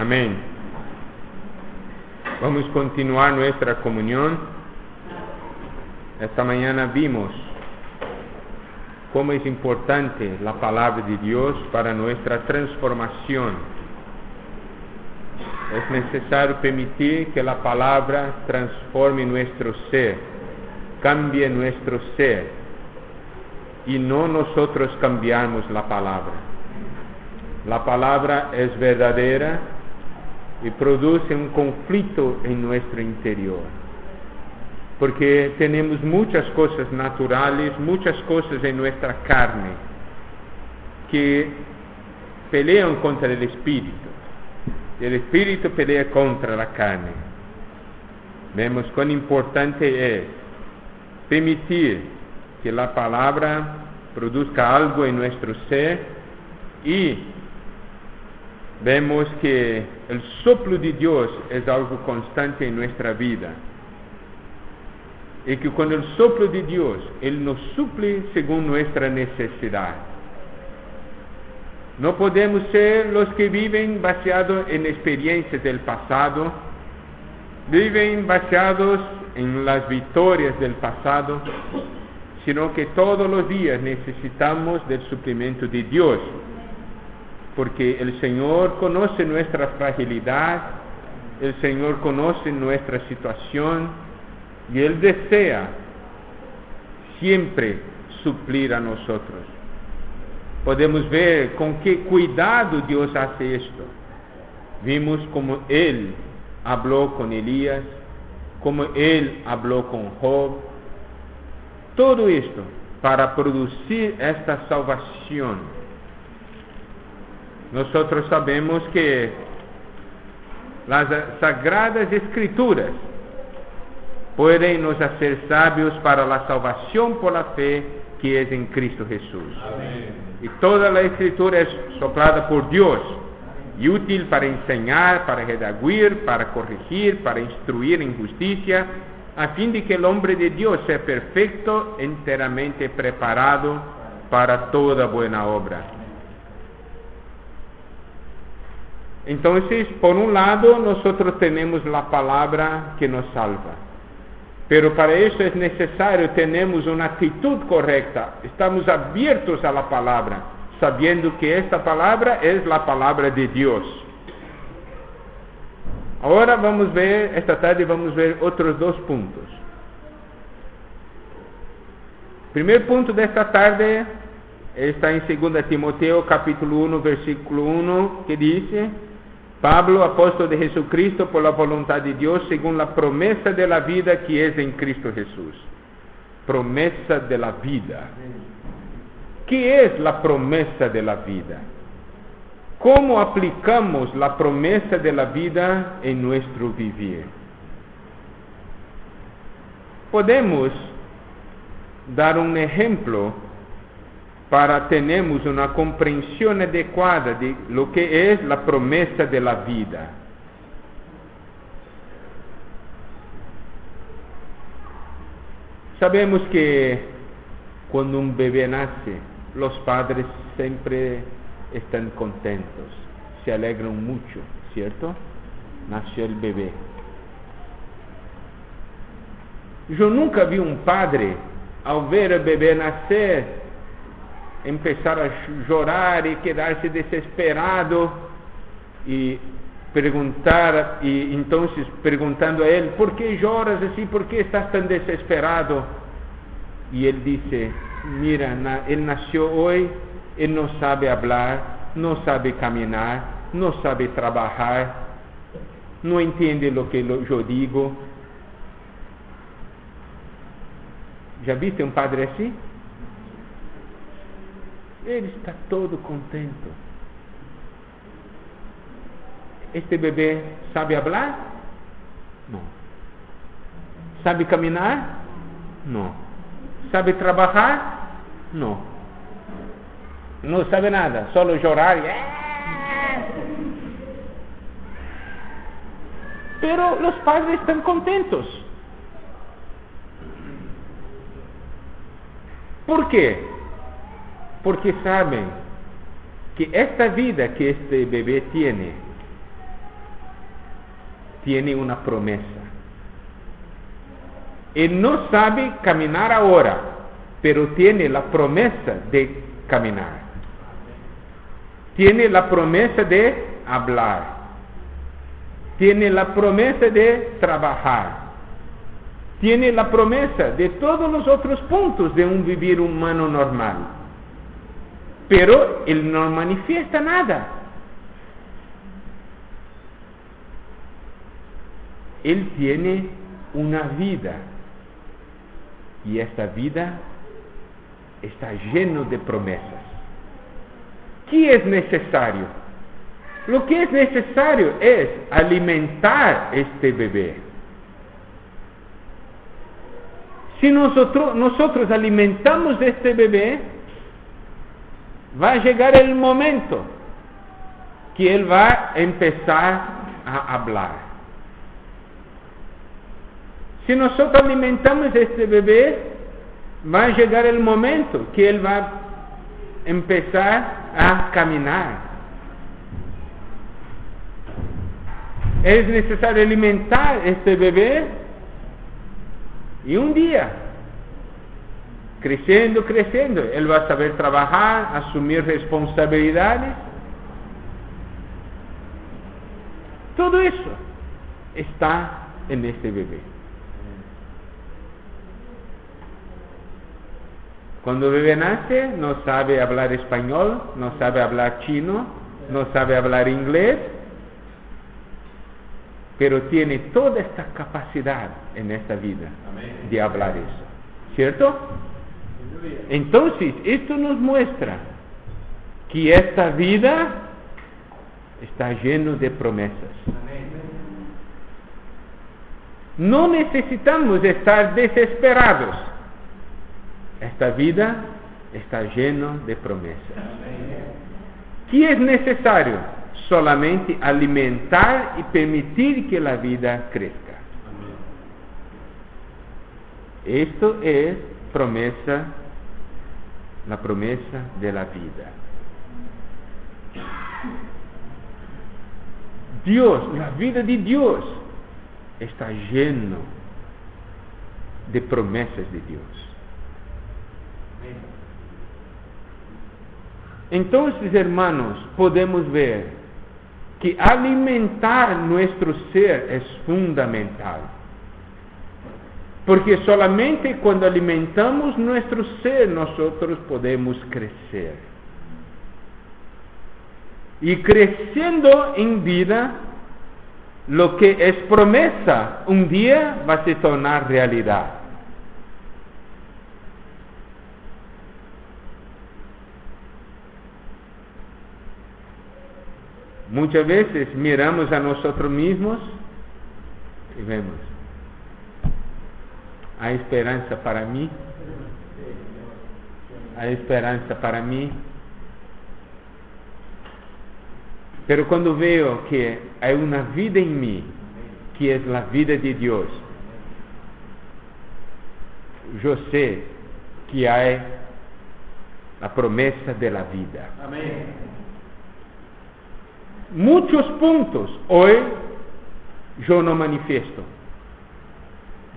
Amén. Vamos a continuar nuestra comunión. Esta mañana vimos cómo es importante la palabra de Dios para nuestra transformación. Es necesario permitir que la palabra transforme nuestro ser, cambie nuestro ser, y no nosotros cambiamos la palabra. La palabra es verdadera y produce un conflicto en nuestro interior, porque tenemos muchas cosas naturales, muchas cosas en nuestra carne que pelean contra el espíritu. El espíritu pelea contra la carne. Vemos cuán importante es permitir que la palabra produzca algo en nuestro ser, y vemos que el soplo de Dios es algo constante en nuestra vida, y que con el soplo de Dios Él nos suple según nuestra necesidad. No podemos ser los que viven basados en experiencias del pasado, viven basados en las victorias del pasado, sino que todos los días necesitamos del suplimiento de Dios, porque el Señor conoce nuestra fragilidad, el Señor conoce nuestra situación, y Él desea siempre suplir a nosotros. Podemos ver con qué cuidado Dios hace esto. Vimos como Él habló con Elías, como Él habló con Job. Todo esto para producir esta salvación. Nosotros sabemos que las Sagradas Escrituras pueden nos hacer sabios para la salvación por la fe que es en Cristo Jesús. Amén. Y toda la Escritura es soplada por Dios y útil para enseñar, para redarguir, para corregir, para instruir en justicia, a fin de que el hombre de Dios sea perfecto, enteramente preparado para toda buena obra. Entonces, por un lado, nosotros tenemos la palabra que nos salva. Pero para eso es necesario tenemos una actitud correcta. Estamos abiertos a la palabra, sabiendo que esta palabra es la palabra de Dios. Ahora esta tarde vamos a ver otros dos puntos. Primer punto de esta tarde está en 2 Timoteo capítulo 1, versículo 1, que dice: Pablo, apóstol de Jesucristo, por la voluntad de Dios, según la promesa de la vida que es en Cristo Jesús. Promesa de la vida. ¿Qué es la promesa de la vida? ¿Cómo aplicamos la promesa de la vida en nuestro vivir? Podemos dar un ejemplo para tenermos una comprensión adecuada de lo que es la promesa de la vida. Sabemos que cuando un bebé nace, los padres siempre están contentos, se alegran mucho, ¿cierto? Nació el bebé. Yo nunca vi un padre, al ver el bebé nacer, empezar a llorar y quedarse desesperado y preguntar, y entonces preguntando a él: ¿por qué lloras así? ¿Por qué estás tan desesperado? Y él dice: mira, él nació hoy, él no sabe hablar, no sabe caminar, no sabe trabajar, no entiende lo que yo digo. ¿Ya viste un padre así? Ele está todo contento. Este bebé sabe hablar? No. Sabe caminar? No. Sabe trabajar? No. No sabe nada, solo llorar. Pero los padres están contentos. ¿Por qué? Porque saben que esta vida que este bebé tiene tiene una promesa. Él no sabe caminar ahora, pero tiene la promesa de caminar. Tiene la promesa de hablar. Tiene la promesa de trabajar. Tiene la promesa de todos los otros puntos de un vivir humano normal. Pero Él no manifiesta nada. Él tiene una vida. Y esta vida está llena de promesas. ¿Qué es necesario? Lo que es necesario es alimentar este bebé. Si nosotros alimentamos este bebé, va a llegar el momento que él va a empezar a hablar. Si nosotros alimentamos este bebé, va a llegar el momento que él va a empezar a caminar. Es necesario alimentar este bebé y un día, creciendo, él va a saber trabajar, asumir responsabilidades. Todo eso está en este bebé. Cuando el bebé nace, no sabe hablar español, no sabe hablar chino, no sabe hablar inglés, pero tiene toda esta capacidad en esta vida de hablar eso. ¿Cierto? Entonces, esto nos muestra que esta vida está llena de promesas. No necesitamos estar desesperados. Esta vida está llena de promesas. ¿Qué es necesario? Solamente alimentar y permitir que la vida crezca. Esto es la promesa de la vida. Dios, la vida de Dios está lleno de promesas de Dios. Entonces, hermanos, podemos ver que alimentar nuestro ser es fundamental. Porque solamente cuando alimentamos nuestro ser, nosotros podemos crecer. Y creciendo en vida, lo que es promesa, un día va a se tornar realidad. Muchas veces miramos a nosotros mismos y vemos, hay esperanza para mí, hay esperanza para mí. Pero cuando veo que hay una vida en mí, que es la vida de Dios, yo sé que hay la promesa de la vida. Amén. Muchos puntos hoy yo no manifiesto,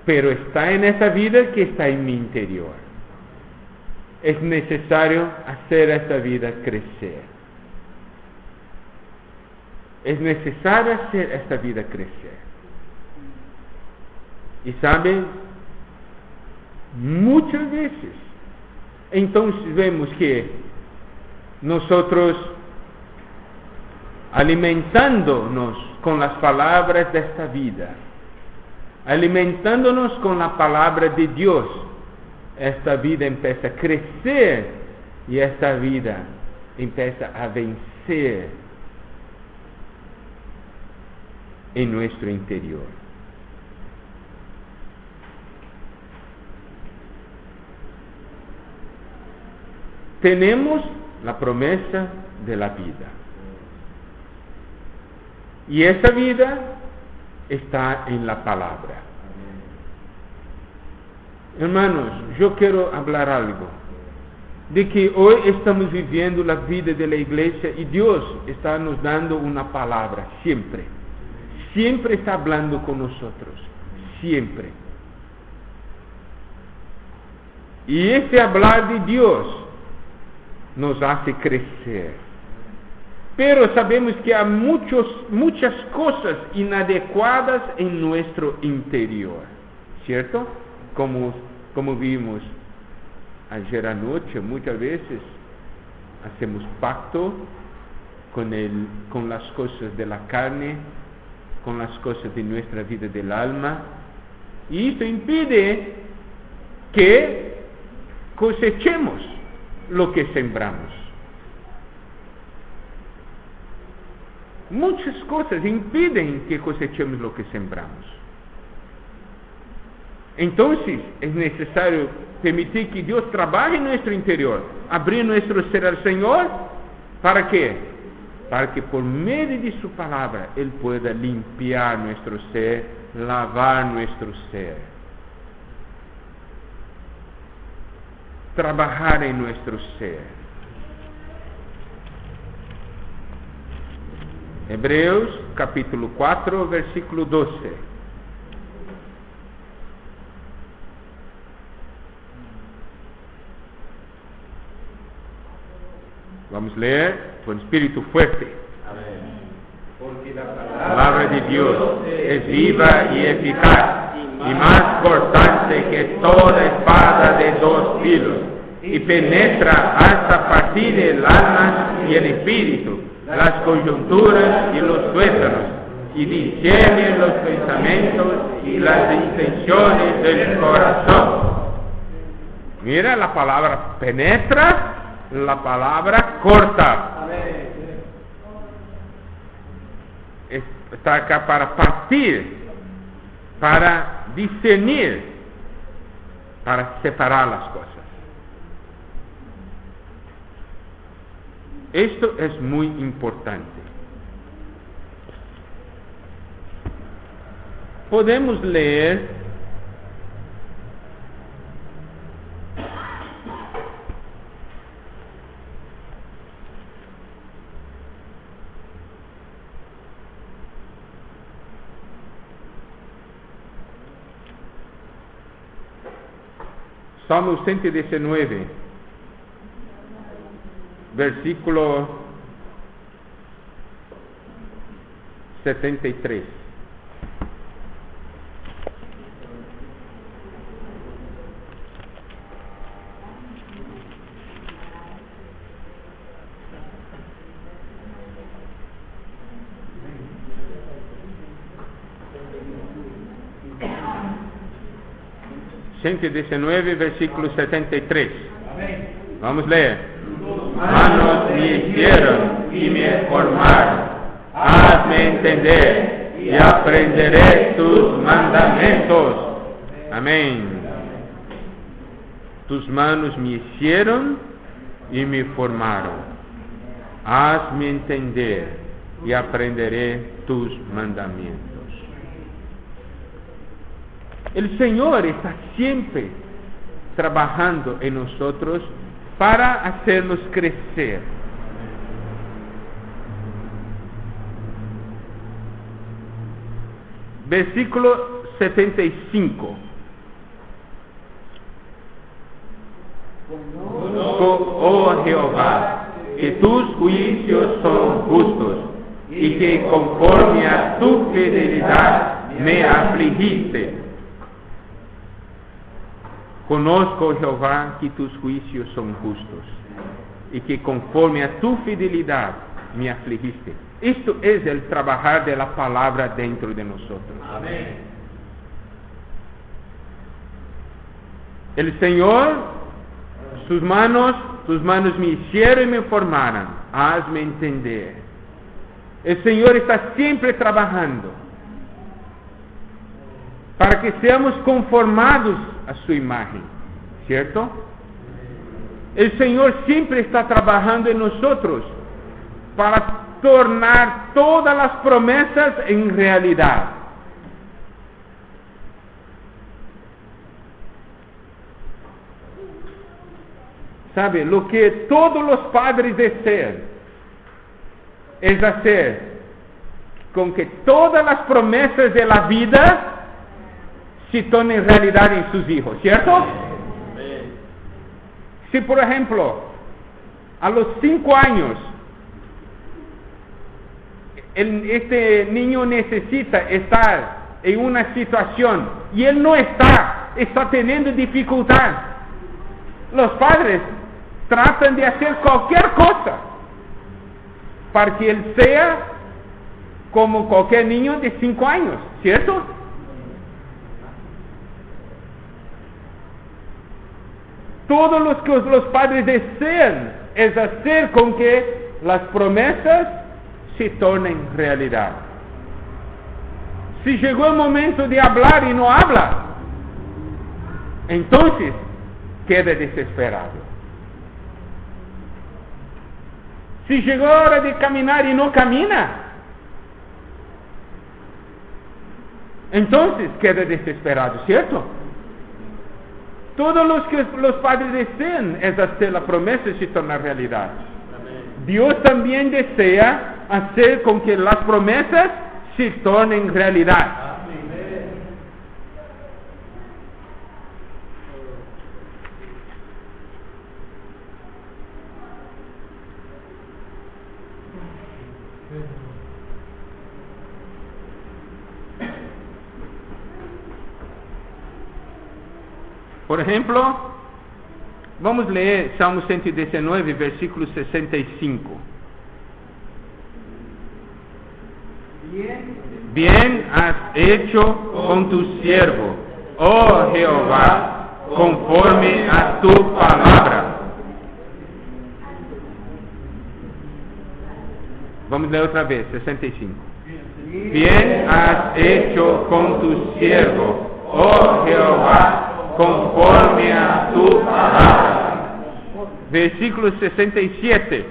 pero está en esa vida que está en mi interior. Es necesario hacer esta vida crecer. Es necesario hacer esta vida crecer. Y saben, muchas veces, entonces vemos que nosotros, alimentándonos con las palabras de esta vida, alimentándonos con la palabra de Dios, esta vida empieza a crecer y esta vida empieza a vencer en nuestro interior. Tenemos la promesa de la vida. Y esa vida está en la palabra. Hermanos, yo quiero hablar algo de que hoy estamos viviendo la vida de la iglesia y Dios está nos dando una palabra siempre. siempre está hablando con nosotros, siempre. Y ese hablar de Dios nos hace crecer. Pero sabemos que hay muchas cosas inadecuadas en nuestro interior, ¿cierto? Como vimos ayer anoche, muchas veces hacemos pacto con las cosas de la carne, con las cosas de nuestra vida del alma, y esto impide que cosechemos lo que sembramos. Muchas cosas impiden que cosechemos lo que sembramos. Entonces, es necesario permitir que Dios trabaje en nuestro interior, abrir nuestro ser al Señor. ¿Para qué? Para que por medio de su palabra Él pueda limpiar nuestro ser, lavar nuestro ser, trabajar en nuestro ser. Hebreos capítulo 4, versículo 12. Vamos a leer con espíritu fuerte. Amén. Porque la palabra de Dios es viva y eficaz, y más cortante que toda espada de 2 filos, y penetra hasta partir el alma y el espíritu, las coyunturas y los tuétanos, y discierne los pensamientos y las intenciones del corazón. Mira la palabra penetra, la palabra corta. Está acá para partir, para discernir, para separar las cosas. Esto es muy importante. Podemos leer Salmo 119, versículo 73. Versículo 73. Vamos a leer. Manos me hicieron y me formaron. Hazme entender y aprenderé tus mandamientos. Amén. Tus manos me hicieron y me formaron. Hazme entender y aprenderé tus mandamientos. El Señor está siempre trabajando en nosotros para hacernos crecer. Versículo 75. Conozco, oh Jehová, que tus juicios son justos y que conforme a tu fidelidad me afligiste. Conozco, Jehová, que tus juicios son justos y que conforme a tu fidelidad me afligiste. Esto es el trabajar de la palabra dentro de nosotros. Amén. El Señor, tus manos me hicieron y me formaron. Hazme entender. El Señor está siempre trabajando para que seamos conformados a su imagen, ¿cierto? El Señor siempre está trabajando en nosotros para tornar todas las promesas en realidad. ¿Sabe? Lo que todos los padres desean es hacer con que todas las promesas de la vida se tornen realidad en sus hijos, ¿cierto? Si por ejemplo, a los 5 años, este niño necesita estar en una situación y él no está teniendo dificultad, los padres tratan de hacer cualquier cosa para que él sea como cualquier niño de 5 años, ¿cierto? Todo lo que los padres desean es hacer con que las promesas se tornen realidad. Si llegó el momento de hablar y no habla, entonces queda desesperado. Si llegó la hora de caminar y no camina, entonces queda desesperado, ¿cierto? Todo lo que los padres desean es hacer la promesa y se tornar realidad. Dios también desea hacer con que las promesas se tornen realidad. Por ejemplo, vamos a leer Salmo 119, versículo 65. Bien has hecho con tu siervo, oh Jehová, conforme a tu palabra. Vamos a leer otra vez, 65. Bien has hecho con tu siervo, oh Jehová, conforme a tu palabra. Versículo 67.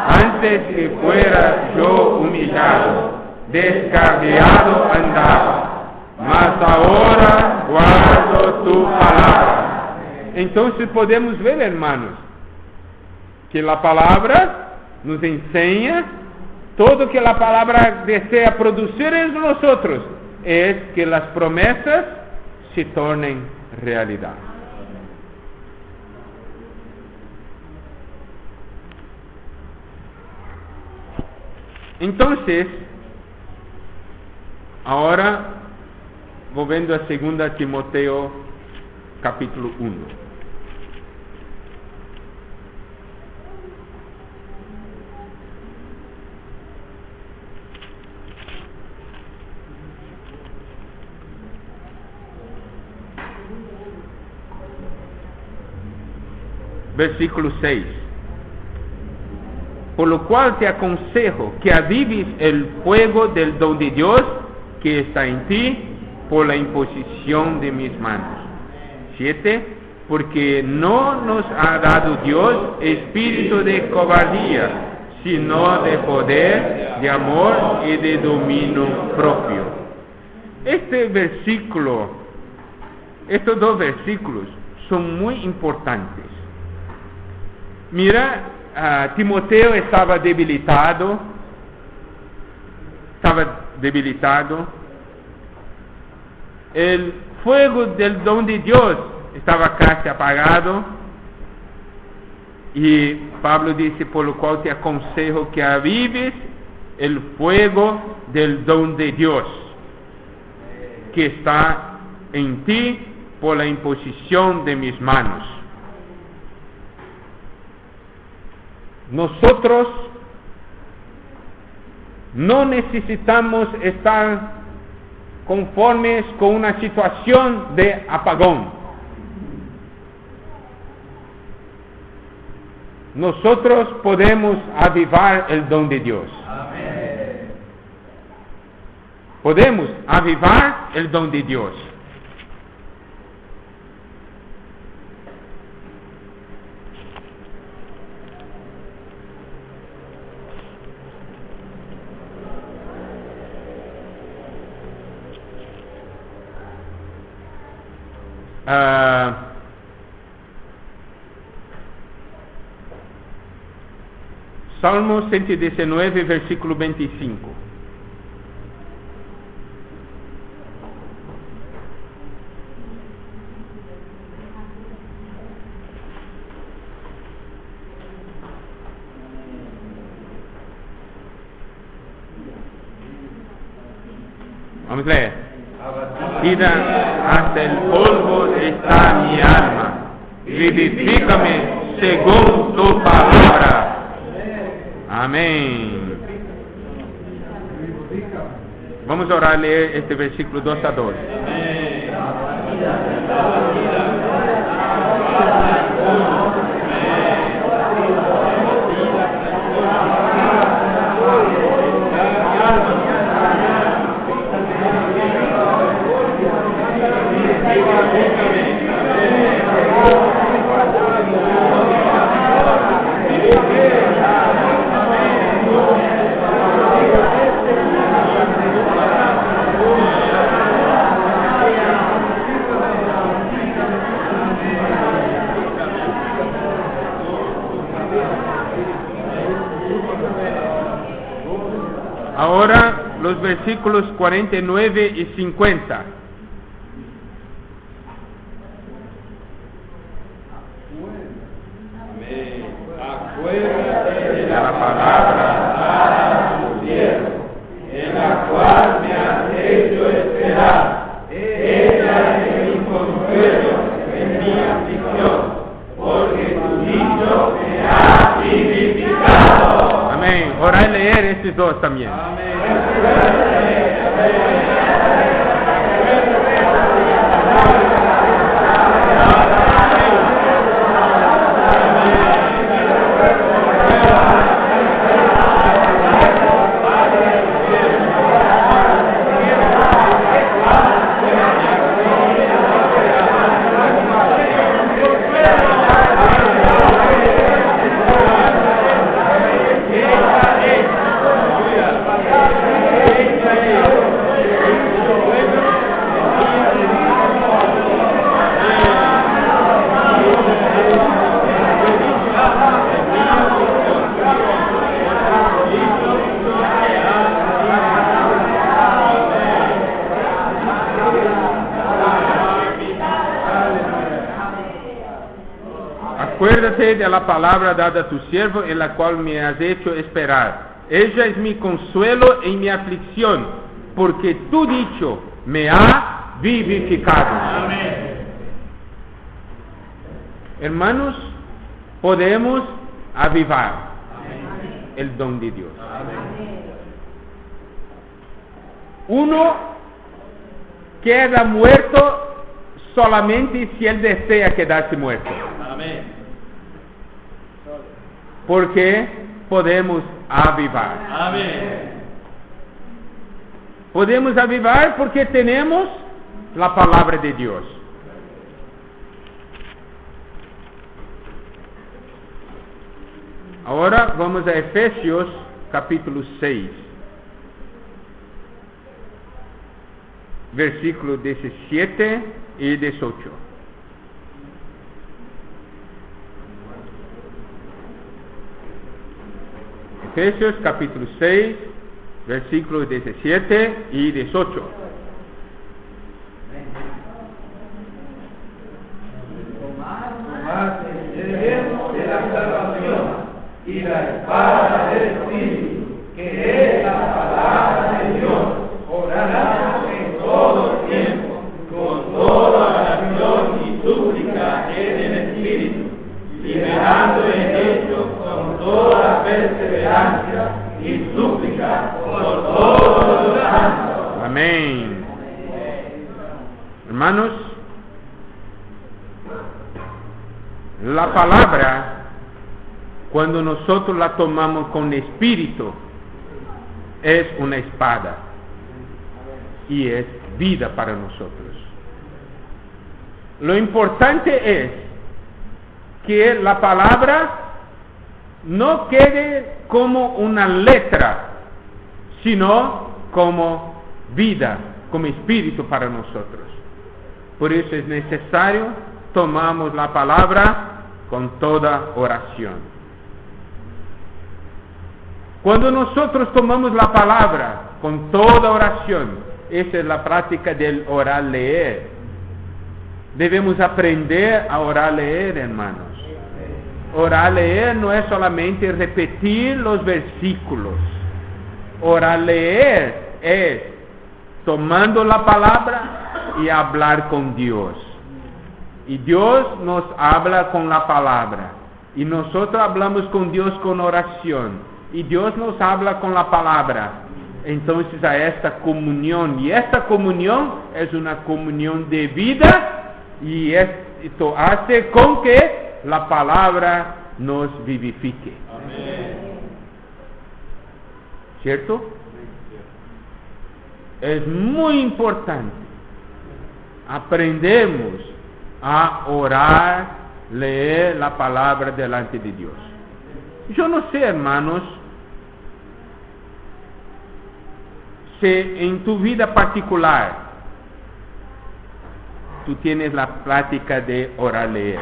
Antes que fuera yo humillado, descarriado andaba, mas ahora guardo tu palabra. Entonces podemos ver, hermanos, que la palabra nos enseña todo que la palabra desea producir en nosotros es que las promesas se tornen realidad. Entonces, ahora, volviendo a 2 Timoteo, capítulo 1. Versículo 6. Por lo cual te aconsejo que avives el fuego del don de Dios que está en ti por la imposición de mis manos. 7. Porque no nos ha dado Dios espíritu de cobardía, sino de poder, de amor y de dominio propio. Este versículo, estos dos versículos son muy importantes. Mira, Timoteo estaba debilitado, el fuego del don de Dios estaba casi apagado, y Pablo dice, por lo cual te aconsejo que avives el fuego del don de Dios, que está en ti por la imposición de mis manos. Nosotros no necesitamos estar conformes con una situación de apagón. Nosotros podemos avivar el don de Dios. Amén. Podemos avivar el don de Dios. Salmo 119, versículo 25. Vamos a leer. Abatida hasta el polvo está mi alma. Vivifícame según tu palabra. Amén. Vamos a orar a leer este versículo 2 a 2. Ahora los versículos 49 y 50. Acuérdate de La palabra dada a tu siervo, en la cual me has hecho esperar. Ella es mi consuelo en mi aflicción, porque tu dicho me ha vivificado. Amén. Orar y leer estos dos también. Acuérdate de la palabra dada a tu siervo, en la cual me has hecho esperar. Ella es mi consuelo en mi aflicción, porque tu dicho me ha vivificado. Amén. Hermanos, podemos avivar el don de Dios. Uno queda muerto solamente si él desea quedarse muerto. Amén. Porque podemos avivar. Amén. Podemos avivar porque tenemos la palabra de Dios. Ahora vamos a Efesios capítulo 6, versículos 17 y 18. Efesios capítulo 6, versículos 17 y 18. Tomad el yelmo de la salvación y la espada del Espíritu, que es la palabra de Dios, orando en todo tiempo, con toda oración y súplica en el Espíritu, liberando en ello con toda perseverancia y súplica por todos los santos. Amén. Hermanos, la palabra, cuando nosotros la tomamos con espíritu, es una espada y es vida para nosotros. Lo importante es que la palabra no quede como una letra, sino como vida, como espíritu para nosotros. Por eso es necesario tomamos la palabra con toda oración. Cuando nosotros tomamos la palabra con toda oración, esa es la práctica del orar leer. Debemos aprender a orar leer, hermanos. Orar leer no es solamente repetir los versículos. Orar leer es tomando la palabra y hablar con Dios. Y Dios nos habla con la palabra. Y nosotros hablamos con Dios con oración. Y Dios nos habla con la palabra. Entonces a esta comunión. Y esta comunión es una comunión de vida. Y esto hace con que la palabra nos vivifique. Amén. ¿Cierto? Es muy importante. Aprendemos a orar, leer la palabra delante de Dios. Yo no sé, hermanos, si en tu vida particular tú tienes la práctica de orar, leer.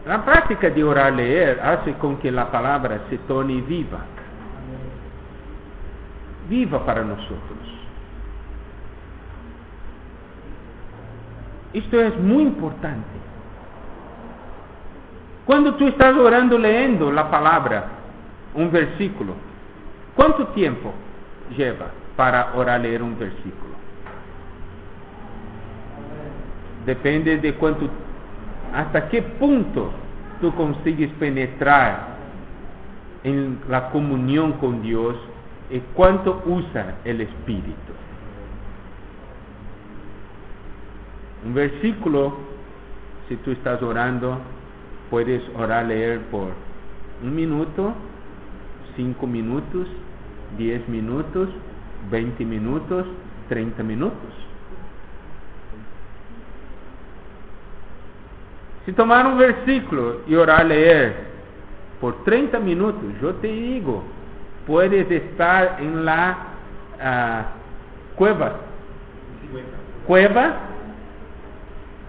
La práctica de orar, leer hace con que la palabra se torne viva. Viva para nosotros. Esto es muy importante. Cuando tú estás orando, leyendo la palabra, un versículo, ¿cuánto tiempo lleva para orar, leer un versículo? Depende de cuánto, hasta qué punto tú consigues penetrar en la comunión con Dios y cuánto usa el Espíritu. Un versículo, si tú estás orando, puedes orar, leer por 1 minuto, 5 minutos, 10 minutos, 20 minutos, 30 minutos. Si tomar un versículo y orar, leer por 30 minutos, yo te digo, puedes estar en la cueva,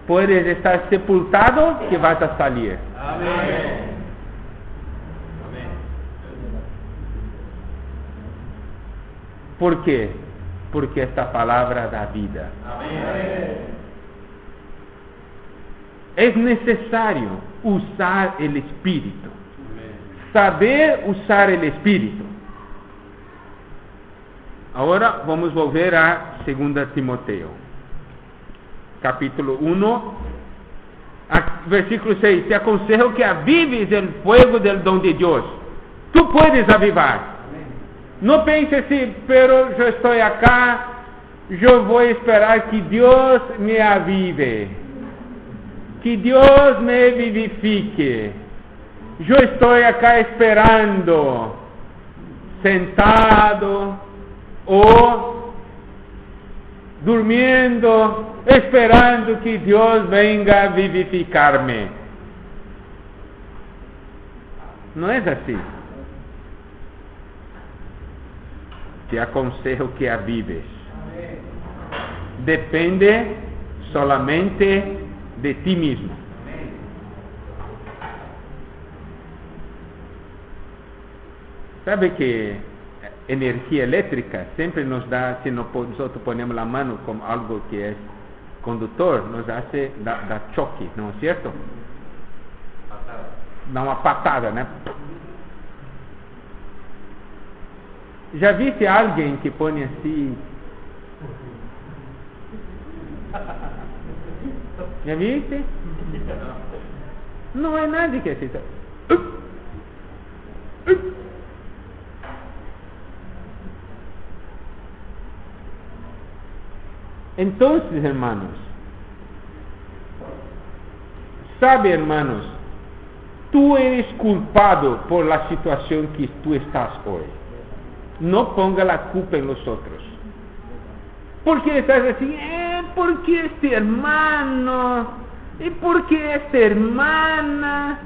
puedes estar sepultado que vas a salir. Amén. ¿Por qué? Porque esta palabra da vida. Amén. Es necesario usar el Espíritu. Saber usar el Espíritu. Ahora vamos a volver a 2 Timoteo. Capítulo 1, versículo 6. Te aconsejo que avives el fuego del don de Dios. Tú puedes avivar. No pienses así, pero yo estoy acá, yo voy a esperar que Dios me avive, que Dios me vivifique. Yo estoy acá esperando, sentado o durmiendo, esperando que Dios venga a vivificarme. No es así. Te aconsejo que avives. Depende solamente de ti mismo. Sabe que energía eléctrica siempre nos da, si nosotros ponemos la mano como algo que es conductor, nos hace da choque, ¿no es cierto? Da una patada, ¿no? ¿Ya viste a alguien que pone así? ¿Ya viste? No hay nadie que así. Entonces, hermanos, sabe, hermanos, tú eres culpado por la situación que tú estás hoy. No ponga la culpa en los otros. ¿Por qué estás así? ¿Por qué este hermano? ¿Y por qué esta hermana?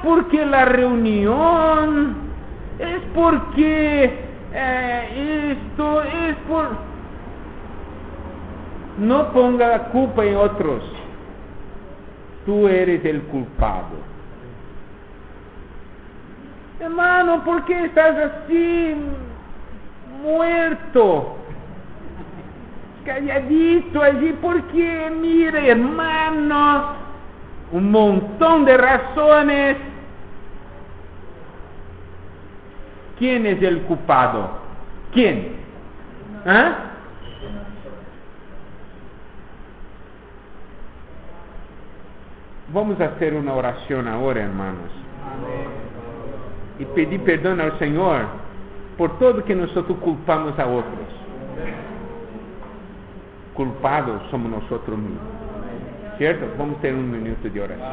¿Por qué la reunión? Es porque esto es por... No ponga la culpa en otros. Tú eres el culpado. Hermano, ¿por qué estás así muerto? Calladito allí, ¿por qué? Mire, hermano, un montón de razones. ¿Quién es el culpado? ¿Quién? ¿Ah? Vamos a hacer una oración ahora, hermanos. Y pedir perdón al Señor por todo que nosotros culpamos a otros. Culpados somos nosotros mismos. ¿Cierto? Vamos a tener un minuto de oración.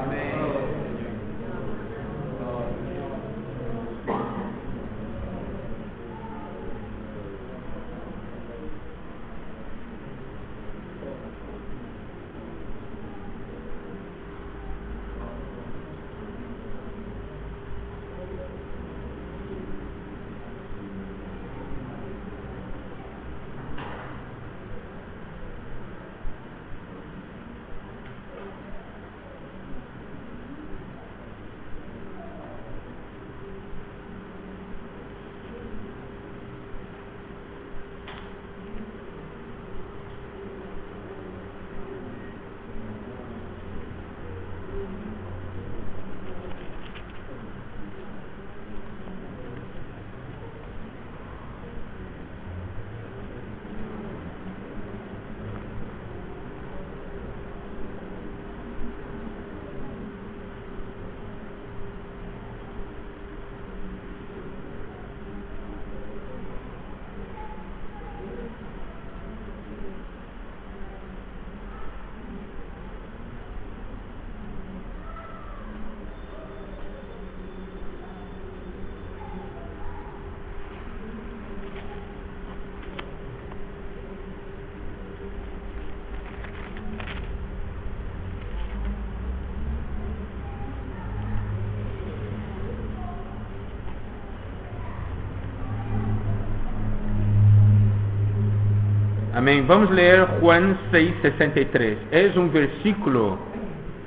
Amém. Vamos ler Juan 6:63. É um versículo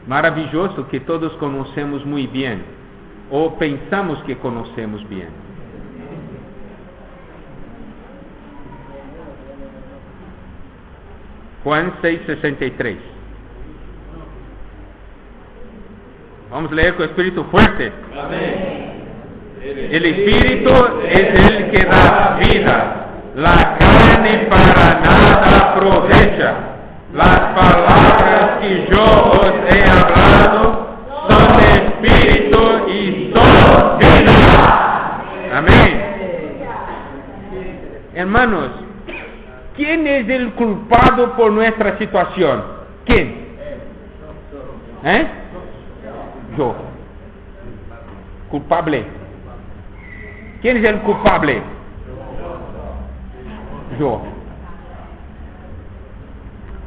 maravilhoso que todos conhecemos muito bem, ou pensamos que conhecemos bem. Juan 6:63. Vamos ler com o espírito fuerte. Amén. El espíritu es el que da vida. La carne para nada aprovecha. Las palabras que yo os he hablado son espíritu y son vida. Amén. Hermanos, ¿quién es el culpado por nuestra situación? ¿Quién? Yo. Culpable. ¿Quién es el culpable? Yo.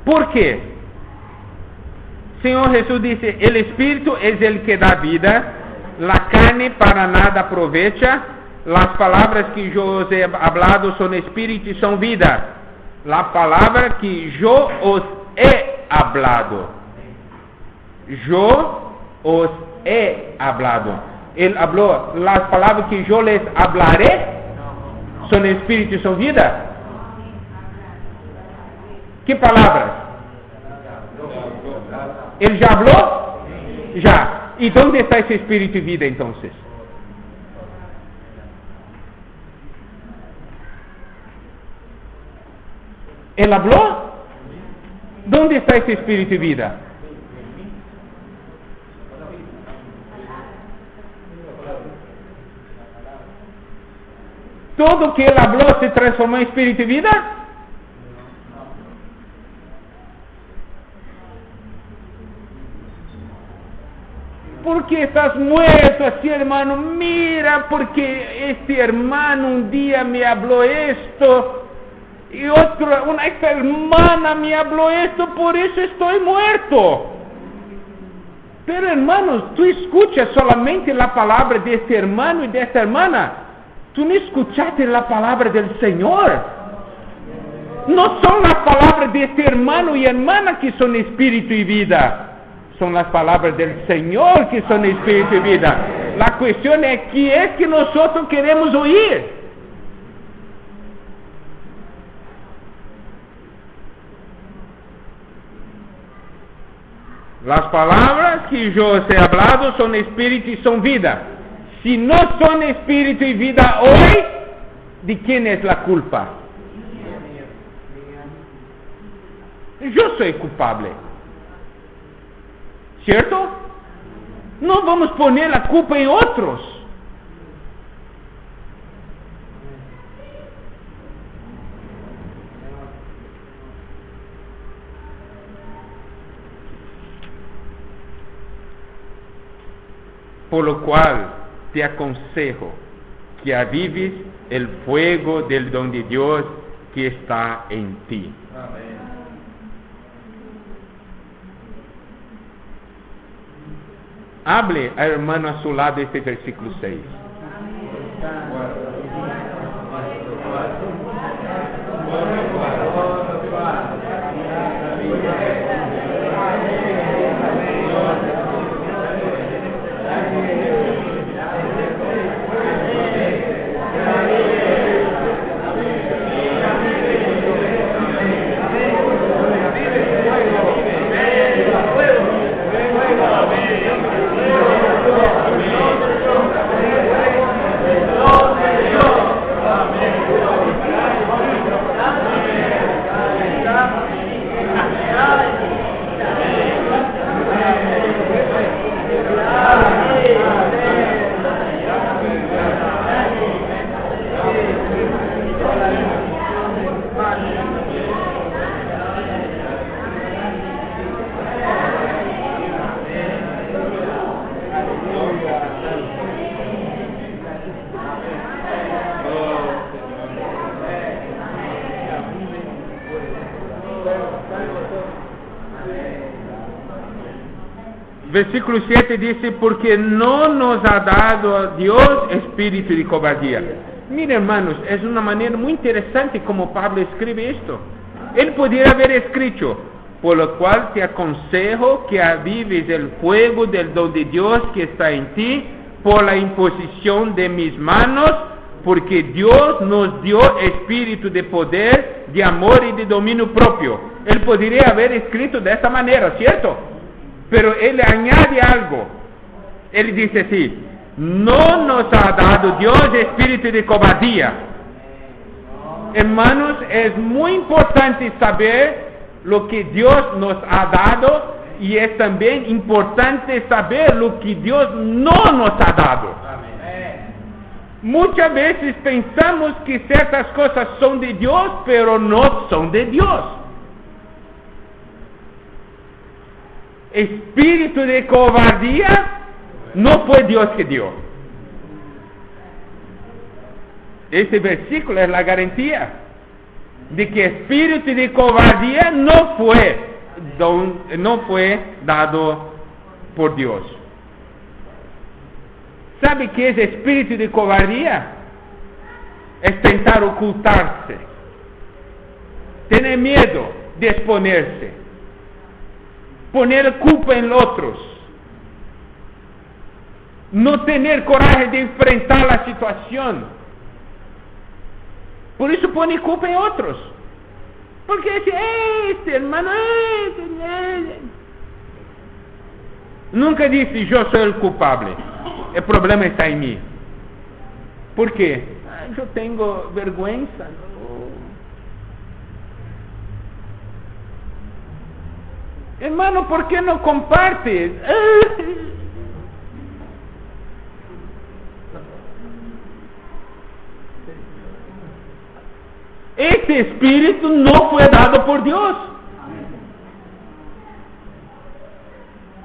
¿Por qué? Señor Jesús dice, el espíritu es el que da vida, la carne para nada aprovecha, las palabras que yo os he hablado son espíritu y son vida. La palabra que yo os he hablado. Yo os he hablado. Él habló, las palabras que yo les hablaré son espíritu y son vida. ¿Qué palabras? ¿Él ya habló? Ya. ¿Y dónde está ese espíritu y vida entonces? ¿Él habló? ¿Dónde está ese espíritu y vida? ¿Todo que él habló se transformó en espíritu y vida? ¿Por qué estás muerto así, hermano? Mira, porque este hermano un día me habló esto y esta hermana me habló esto, por eso estoy muerto. Pero hermanos, tú escuchas solamente la palabra de este hermano y de esta hermana. Tú no escuchaste la palabra del Señor. No son las palabras de este hermano y hermana que son espíritu y vida. Son las palabras del Señor que son espíritu y vida. La cuestión es qué es que nosotros queremos oír. Las palabras que yo os he hablado son espíritu y son vida. Si no son espíritu y vida hoy, ¿De quién es la culpa? Yo soy culpable. ¿Cierto? No vamos a poner la culpa en otros. Por lo cual te aconsejo que avives el fuego del don de Dios que está en ti. Amén. Hable al hermano a su lado este versículo 6. Versículo 7 dice, porque no nos ha dado Dios espíritu de cobardía. Miren, hermanos, es una manera muy interesante como Pablo escribe esto. Él podría haber escrito, por lo cual te aconsejo que avives el fuego del don de Dios que está en ti por la imposición de mis manos, porque Dios nos dio espíritu de poder, de amor y de dominio propio. Él podría haber escrito de esta manera, ¿cierto? Pero él añade algo. Él dice así, no nos ha dado Dios espíritu de cobardía. Hermanos, es muy importante saber lo que Dios nos ha dado y es también importante saber lo que Dios no nos ha dado. Muchas veces pensamos que ciertas cosas son de Dios, pero no son de Dios. Espíritu de cobardía no fue Dios que dio. Este versículo es la garantía de que espíritu de cobardía no fue dado por Dios. ¿Sabe qué es espíritu de cobardía? Es tentar ocultarse, tener miedo de exponerse, poner culpa en otros, no tener coraje de enfrentar la situación. Por eso pone culpa en otros. Porque dice, este hermano, nunca dice, yo soy el culpable. El problema está en mí. ¿Por qué? Yo tengo vergüenza. Hermano, ¿por qué no compartes? Este espíritu no fue dado por Dios.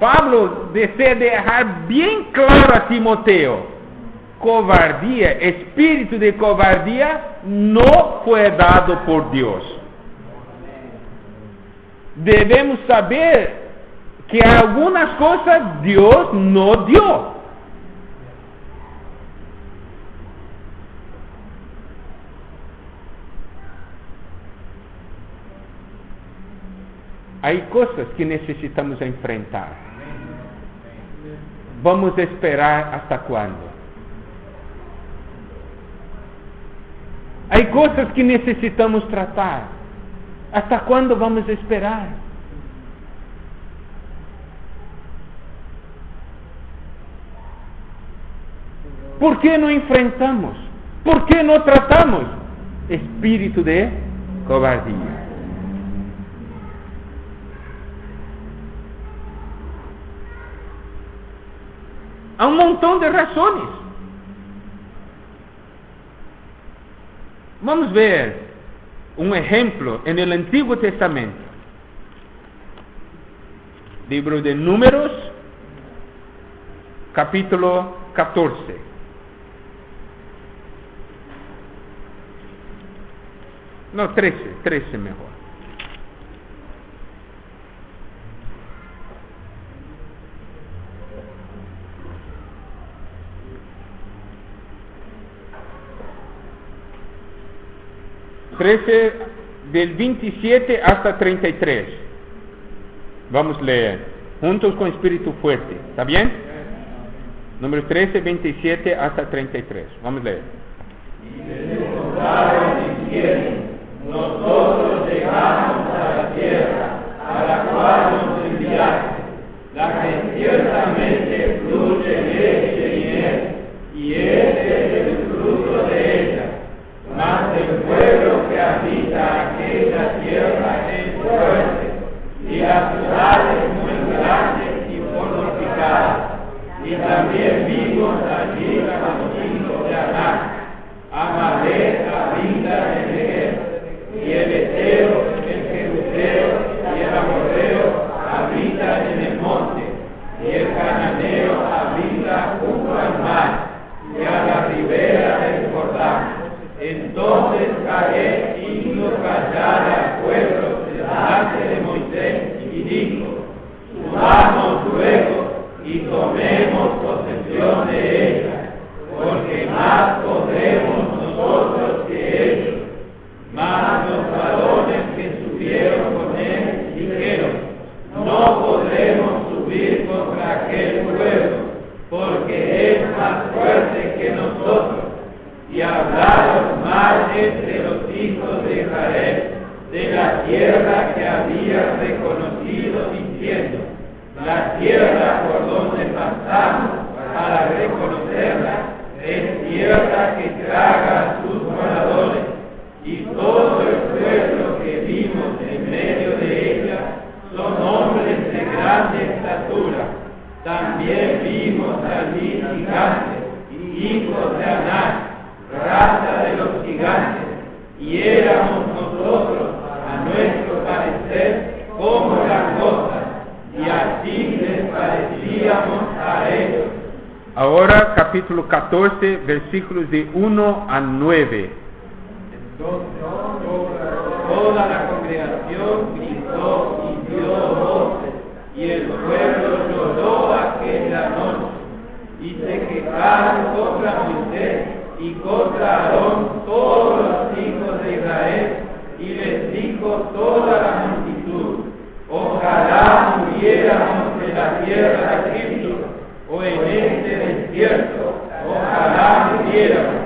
Pablo desea dejar bien claro a Timoteo, cobardía, espíritu de cobardía no fue dado por Dios. Debemos saber que algunas cosas Dios no dio. Hay cosas que necesitamos enfrentar. Vamos a esperar hasta cuándo. Hay cosas que necesitamos tratar. ¿Hasta cuándo vamos a esperar? ¿Por qué no enfrentamos? ¿Por qué no tratamos? Espíritu de cobardía. Há un montón de razones. Vamos ver un ejemplo en el Antiguo Testamento. Libro de Números, capítulo 14. No, 13 mejor. Del 27 hasta 33. Vamos a leer juntos con espíritu fuerte. ¿Está bien? Número 13, 27 hasta 33. Vamos a leer. Y les contaron diciendo: nosotros llegamos a la tierra a la cual nos enviaste, la que ciertamente fluye leche y miel, y este es el fruto de ella. Mas el pueblo que habita aquella tierra es fuerte, y las ciudades muy grandes y fortificadas. Y también vimos allí a los hijos de Anak. Amalek habita en Negev, y el Eteo, el Jebuseo y el Amorreo habitan en el monte, y el Cananeo habita junto al mar y a la ribera del Jordán. Entonces Caleb hizo callar al pueblo delante de Moisés y dijo: subamos luego y tomemos posesión de ella, porque más podremos nosotros que ellos. Mas los varones que subieron con él dijeron: no podremos subir contra aquel pueblo, porque es más fuerte que nosotros. Y hablaron mal entre los hijos de Israel de la tierra que había reconocido, diciendo: la tierra por donde pasamos para reconocerla es tierra que traga a sus moradores, y todo el pueblo que vimos en medio de ella son hombres de grande estatura. También vimos allí gigantes, hijos de Anak, raza de los gigantes, y éramos nosotros, a nuestro parecer, como langostas, y así les parecíamos a ellos. Ahora capítulo 14, versículos de 1 a 9. Entonces toda la congregación gritó y dio voces, y el pueblo lloró aquella noche, y se quejaron contra Moisés y contra Aarón todos los hijos de Israel, y les dijo toda la multitud: ojalá muriéramos en la tierra de Egipto, o en este desierto, ojalá muriéramos.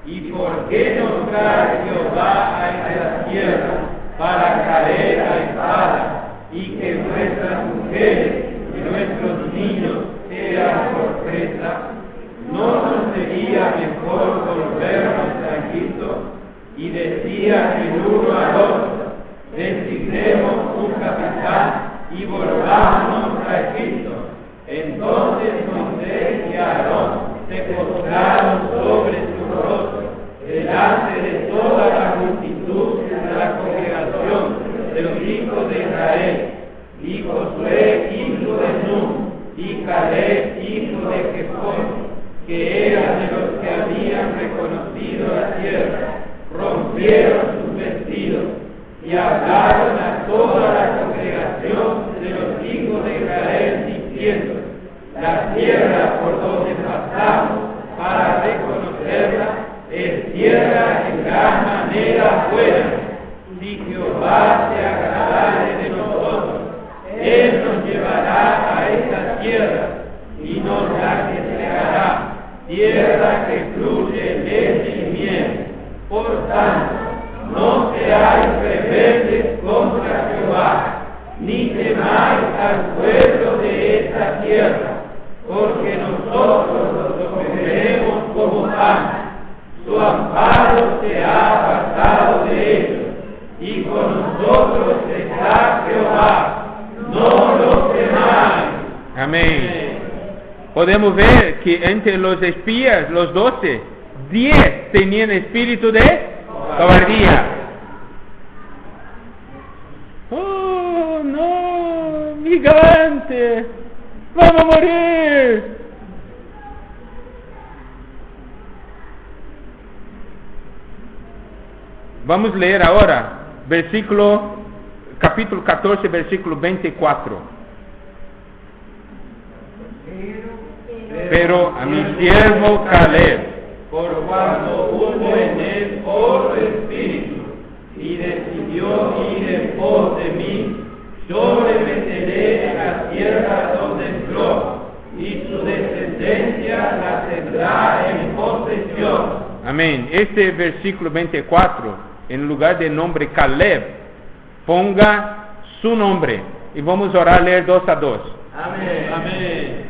¿Y por qué nos trae Jehová a esta tierra para caer a espada, y que nuestras mujeres y nuestros niños sean por presa? ¿No nos sería mejor volvernos a Egipto? Y decían el uno al otro: designemos un capitán y volvámonos a Egipto. Entonces Moisés y Aarón se postraron sobre su rostro delante de toda la multitud de la congregación de los hijos de Israel, y Josué hijo de Nun, y Caleb hijo de Jefón, que eran de los que habían reconocido la tierra, rompieron sus vestidos y hablaron a toda la congregación de los hijos de Israel diciendo: la tierra por donde pasamos para reconocerla es tierra en gran manera buena. Si Jehová se agradare de nosotros, Él nos llevará a esta tierra y nos la entregará, tierra que fluye leche y miel. Por tanto, no seáis rebeldes contra Jehová, ni temáis al pueblo de esta tierra, porque nosotros los comeremos como pan. Su Amén. Podemos ver que entre los espías, los 12, 10 tenían espíritu de cobardía. ¡Oh, no! ¡Gigante! ¡Vamos a morir! Vamos a leer ahora capítulo 14, versículo 24. Pero a mi siervo Caleb, por cuanto hubo en él otro espíritu, y decidió ir en pos de mí, yo le meteré en la tierra donde entró, y su descendencia la tendrá en posesión. Amén. Este versículo 24, en lugar del nombre Caleb, ponga su nombre. Y vamos a orar, leer 2 a 2. Amén. Amén.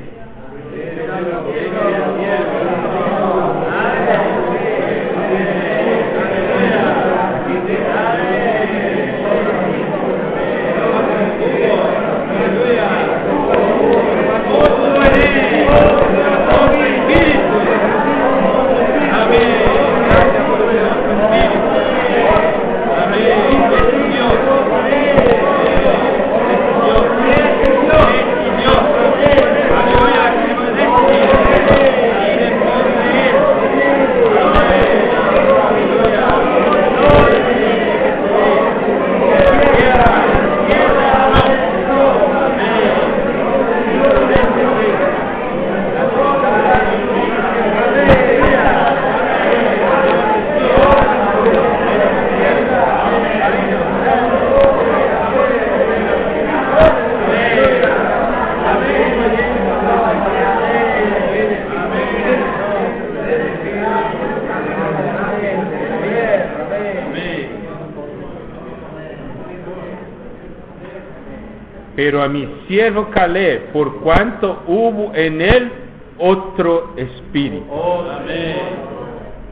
Pero a mi siervo Caleb, por cuanto hubo en él otro espíritu.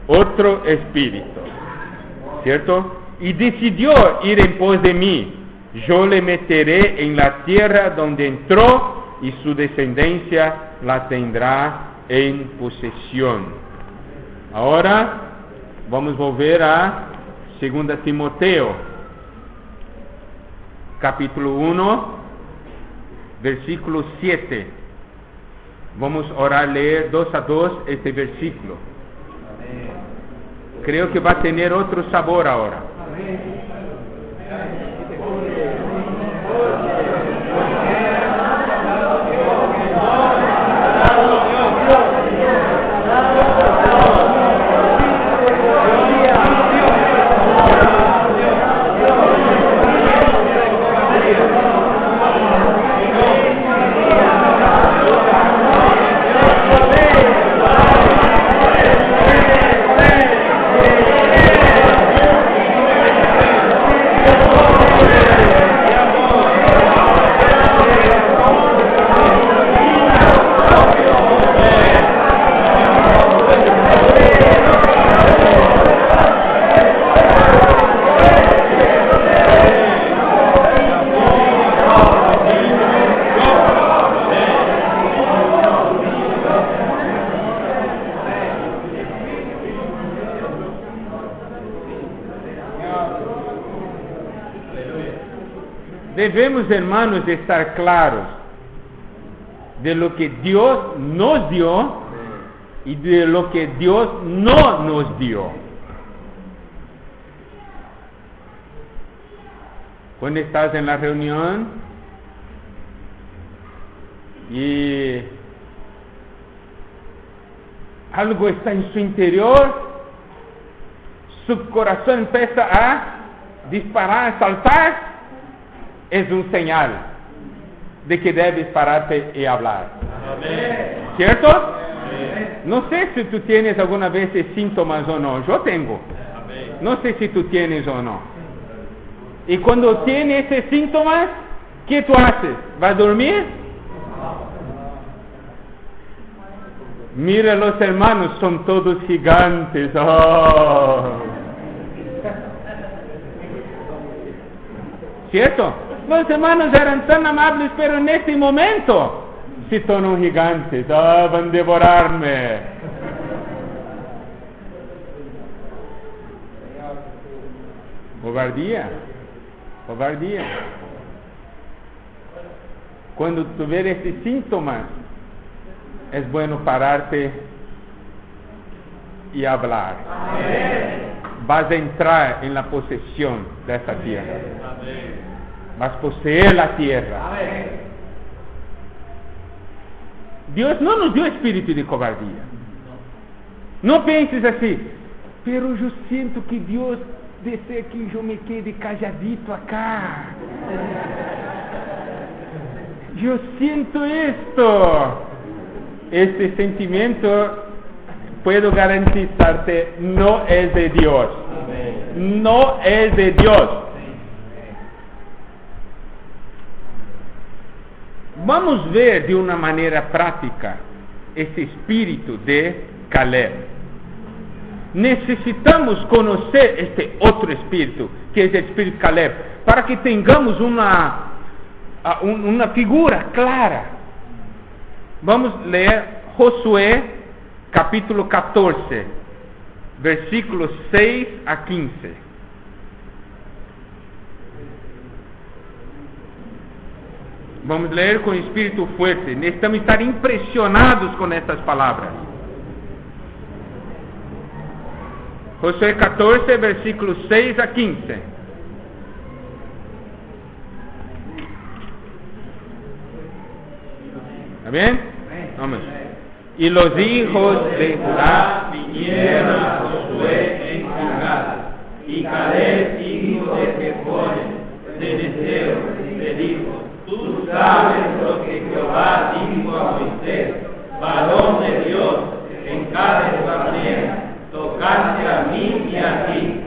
Otro espíritu. ¿Cierto? Y decidió ir en pos de mí. Yo le meteré en la tierra donde entró, y su descendencia la tendrá en posesión. Ahora vamos a volver a 2 Timoteo, capítulo 1, versículo 7. Vamos a orar, leer 2 a 2 este versículo. Creo que va a tener otro sabor ahora. Debemos, hermanos, estar claros de lo que Dios nos dio y de lo que Dios no nos dio. Cuando estás en la reunión y algo está en su interior, su corazón empieza a disparar, a saltar, es un señal de que debes pararte y hablar. Amén. ¿Cierto? Amén. No sé si tú tienes alguna vez síntomas o no. Yo tengo. Amén. No sé si tú tienes o no. Y cuando tienes esos síntomas, ¿qué tú haces? ¿Vas a dormir? Mira, los hermanos son todos gigantes. Oh. ¿Cierto? Los hermanos eran tan amables, pero en este momento se tornam gigantes, van a devorarme. Covardia. Quando tu ver esses sintomas, é bueno pararte e hablar. Vas a entrar en la posesión de esta tierra. Vas a poseer la tierra. Dios no nos dio espíritu de cobardía. No penses así, pero yo siento que Dios desea que yo me quede calladito acá. Yo siento esto. Este sentimiento, puedo garantizarte, no es de Dios. No es de Dios. Vamos a ver de una manera práctica ese espíritu de Caleb. Necesitamos conocer este otro espíritu, que es el espíritu de Caleb, para que tengamos una figura clara. Vamos a leer Josué capítulo 14, versículos 6 a 15. Vamos a leer con espíritu fuerte. Necesitamos estar impresionados con estas palabras. Josué 14, versículos 6 a 15. ¿Está bien? Vamos. Y los hijos de Judá vinieron a Josué en Gilgal, y Caleb, hijo de Jefone, de Neseo, le dijo: Tú sabes lo que Jehová dijo a Moisés, varón de Dios, en Cades Barnea, tocante a mí y a ti.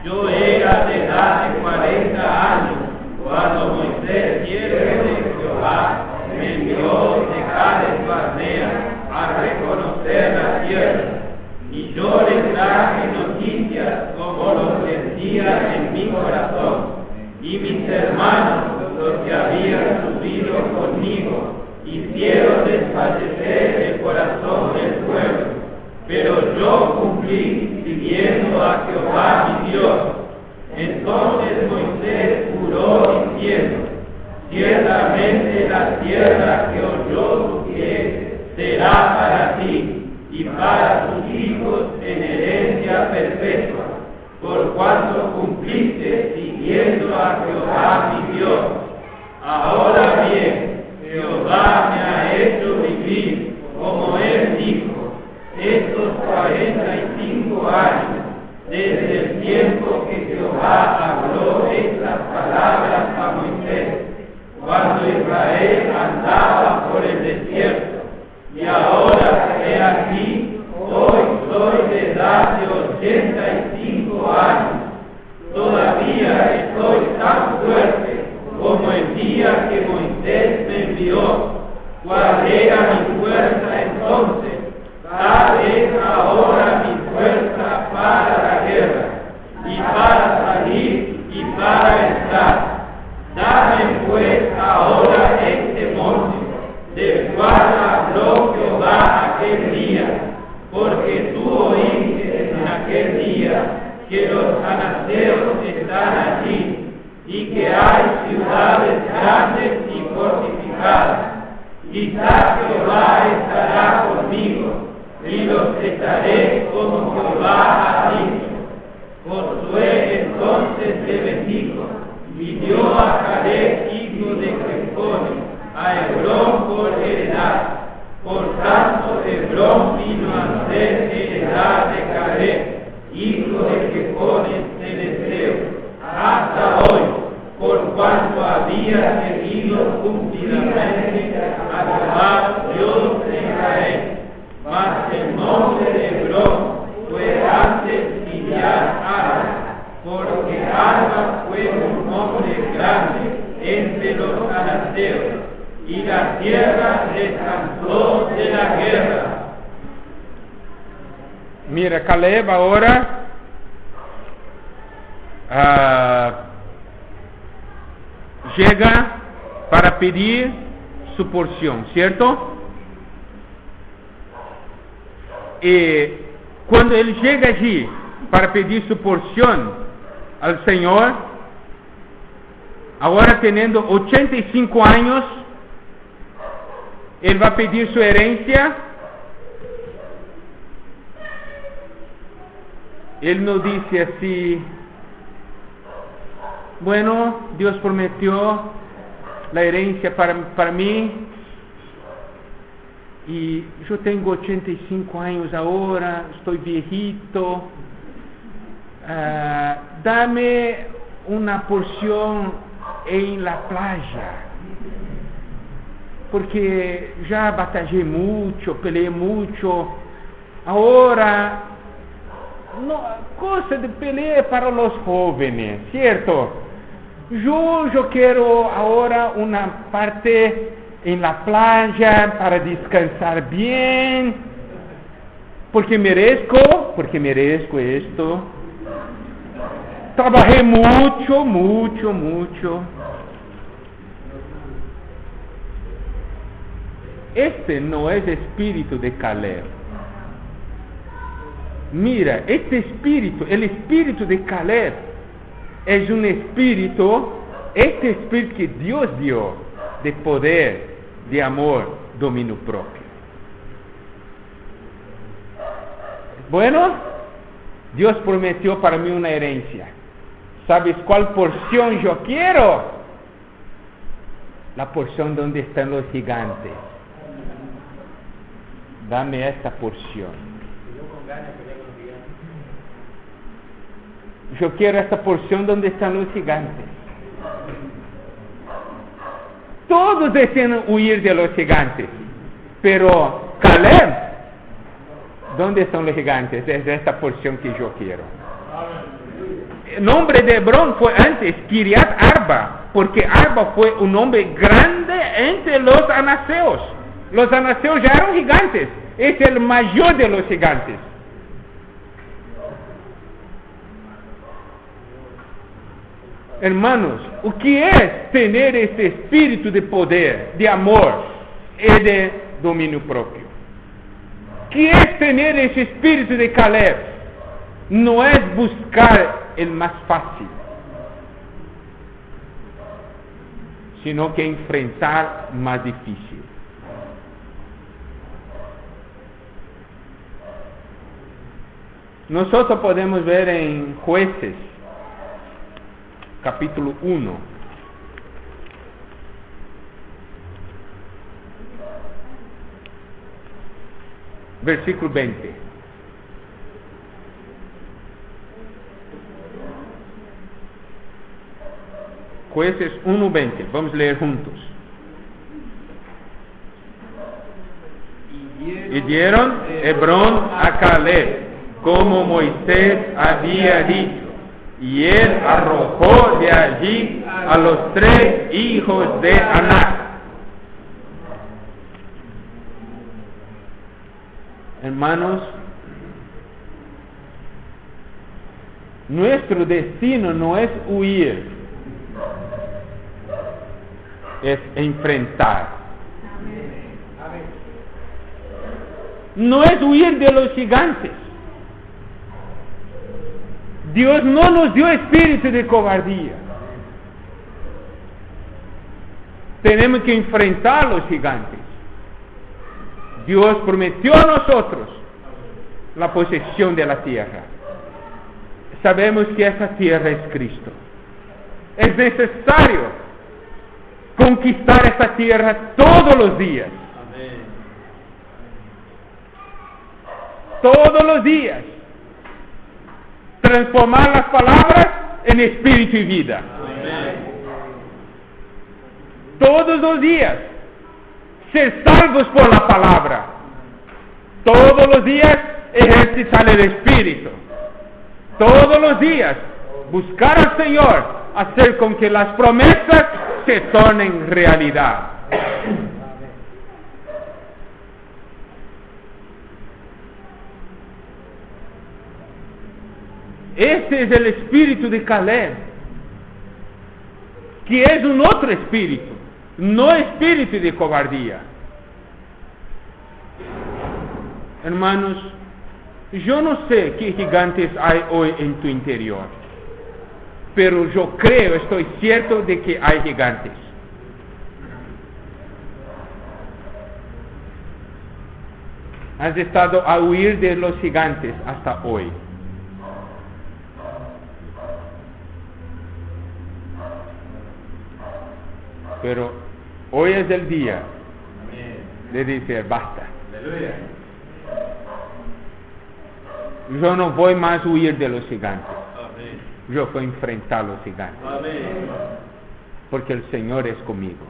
Yo era de edad de 40 años, cuando Moisés, siervo de Jehová, me envió de Cades Barnea a reconocer la tierra. Y yo le traje noticias como lo sentía en mi corazón. Y mis hermanos, los que habían subido conmigo, hicieron desfallecer el corazón del pueblo. Pero yo cumplí siguiendo a Jehová mi Dios. Entonces Moisés juró diciendo: Ciertamente la tierra que yo tu pie será para ti y para tus hijos en herencia perpetua, por cuanto cumpliste siguiendo a Jehová mi Dios. Ahora bien, Jehová me ha hecho vivir, como él dijo, estos 45 años, desde el tiempo que Jehová habló estas palabras a Moisés, cuando Israel andaba por el desierto. Y ahora, he aquí, hoy soy de edad de 85 años. Todavía estoy tan fuerte como el día que Moisés me envió. ¿Cuál era mi fuerza entonces? Tal es ahora mi fuerza para la guerra, y para salir, y para entrar. Dame pues ahora este monte, del cual habló Jehová aquel día, porque tú oíste en aquel día que los anaseos están allí, y que hay ciudades grandes y fortificadas. Quizás Jehová estará conmigo, y los echaré como Jehová ha dicho. Josué entonces le bendijo, y dio a Caleb, hijo de Jefone, a Hebrón por heredad. Por tanto, Hebrón vino a ser heredad de Caleb, hijo de Jefone de Neseo, hasta hoy, por cuanto había seguido cumplidamente a Jehová, Dios de Israel. Mas el nombre de Hebrón fue antes Kiriat Arba, porque Arba fue un hombre grande entre los anaseos, y la tierra descansó de la guerra. Mira, Caleb ahora llega para pedir su porción, ¿cierto? Y cuando él llega allí para pedir su porción al Señor, ahora teniendo 85 años, él va a pedir su herencia. Él no dice así: bueno, Dios prometió la herencia para mí, y yo tengo 85 años ahora, estoy viejito, dame una porción en la playa, porque ya batallé mucho, peleé mucho, ahora no, cosa de pelea para los jóvenes, ¿cierto? Yo quiero ahora una parte en la playa para descansar bien, porque merezco esto. Trabajé mucho. Este no es espíritu de Caleb. Mira, este espíritu, el espíritu de Caleb, es un espíritu, este espíritu que Dios dio, de poder, de amor, dominio propio. Bueno, Dios prometió para mí una herencia. ¿Sabes cuál porción yo quiero? La porción donde están los gigantes. Dame esta porción. Yo quiero esta porción donde están los gigantes. Todos desean huir de los gigantes, pero Caleb, ¿dónde están los gigantes? Es esta porción que yo quiero. El nombre de Hebrón fue antes Kiriat Arba, porque Arba fue un hombre grande entre los anaseos. Los anaseos ya eran gigantes, es el mayor de los gigantes. Hermanos, o que es tener este espíritu de poder, de amor y de dominio propio? ¿Qué es tener ese espíritu de Caleb? No es buscar el más fácil, sino que enfrentar más difícil. Nosotros podemos ver en Jueces, capítulo 1, versículo 20. Jueces 1:20. Vamos a leer juntos. Y dieron Hebrón a Caleb, como Moisés había dicho, y él arrojó de allí a los 3 hijos de Anac. Hermanos, nuestro destino no es huir, es enfrentar. No es huir de los gigantes. Dios no nos dio espíritu de cobardía. Tenemos que enfrentar a los gigantes. Dios prometió a nosotros la posesión de la tierra. Sabemos que esa tierra es Cristo. Es necesario conquistar esta tierra todos los días. Todos los días. Transformar las palabras en espíritu y vida. Todos los días. Ser salvos por la palabra. Todos los días ejercitar el espíritu. Todos los días buscar al Señor, hacer con que las promesas se tornen realidad. Este es el espíritu de Caleb, que es un otro espíritu. no espíritu de cobardía. Hermanos, yo no sé qué gigantes hay hoy en tu interior, pero yo creo, estoy cierto de que hay gigantes. Has estado a huir de los gigantes hasta hoy. Pero hoy es el día de decir basta. Yo no voy más a huir de los gigantes. Yo voy a enfrentar a los gigantes. Porque el Señor es conmigo.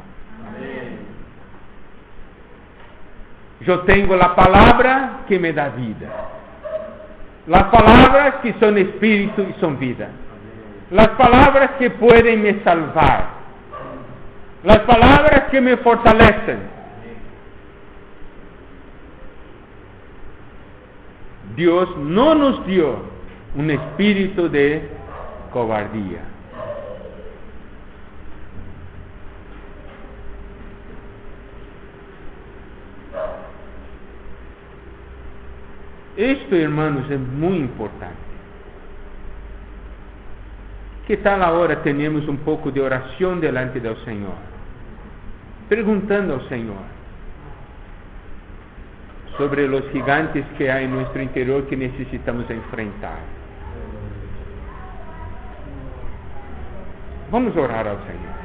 Yo tengo la palabra que me da vida. Las palabras que son espíritu y son vida. Las palabras que pueden me salvar. Las palabras que me fortalecen. Dios no nos dio un espíritu de cobardía. Esto, hermanos, es muy importante. ¿Qué tal ahora tenemos un poco de oración delante del Señor? Preguntando al Señor sobre los gigantes que hay en nuestro interior que necesitamos enfrentar. Vamos a orar al Señor.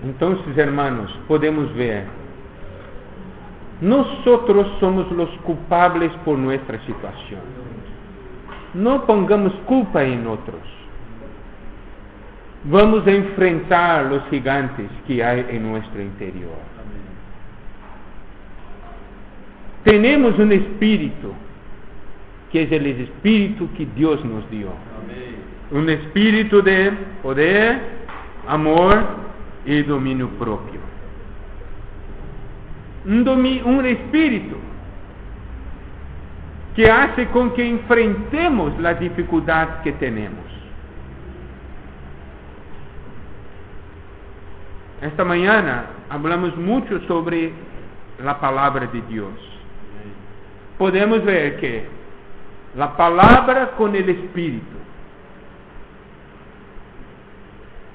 Entonces, hermanos, podemos ver, nosotros somos los culpables por nuestra situación. No pongamos culpa en otros. Vamos a enfrentar los gigantes que hay en nuestro interior. Tenemos un espíritu, que es el espíritu que Dios nos dio. Un espíritu de poder, amor y dominio propio. Un espíritu que hace con que enfrentemos la dificultad que tenemos. Esta mañana hablamos mucho sobre la palabra de Dios. Podemos ver que la palabra con el espíritu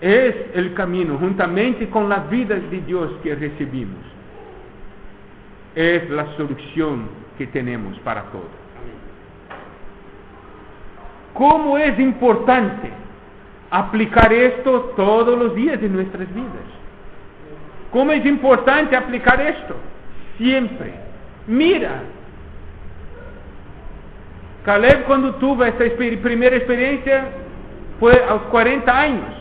es el camino, juntamente con la vida de Dios que recibimos. Es la solución que tenemos para todo. ¿Cómo es importante aplicar esto todos los días de nuestras vidas. ¿Cómo es importante aplicar esto? Siempre. Mira, Caleb, cuando tuvo esa primera experiencia, fue a los 40 años,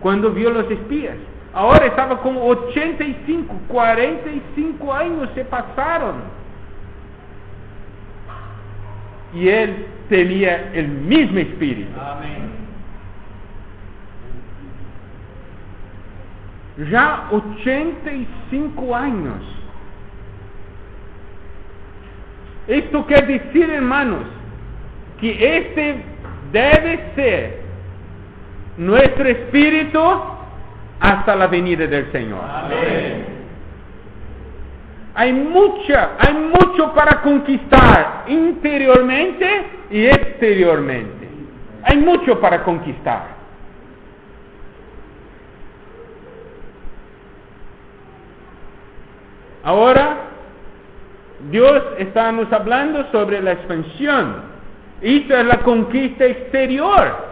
cuando vio los espías. Ahora estaba con 85, 45 años se pasaron. Y él tenía el mismo espíritu. Amén. Ya 85 años. Esto quiere decir, hermanos, que este debe ser nuestro espíritu hasta la venida del Señor. Amén. Hay mucho para conquistar interiormente y exteriormente. Hay mucho para conquistar. Ahora, Dios está nos hablando sobre la expansión. Esta es la conquista exterior.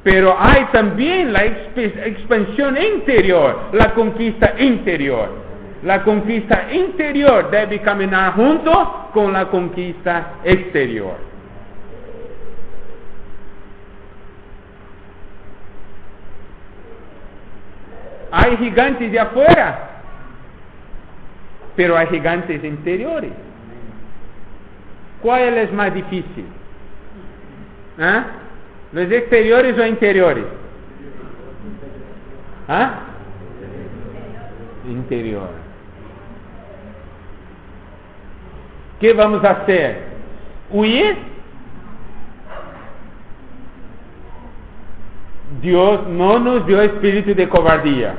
Pero hay también la expansión interior, la conquista interior. La conquista interior debe caminar junto con la conquista exterior. Hay gigantes de afuera, pero hay gigantes interiores. ¿Cuál es más difícil? ¿Ah? ¿Los exteriores o interiores? ¿Ah? Interior. ¿Qué vamos a hacer? ¿Huir? Dios no nos dio espíritu de cobardía.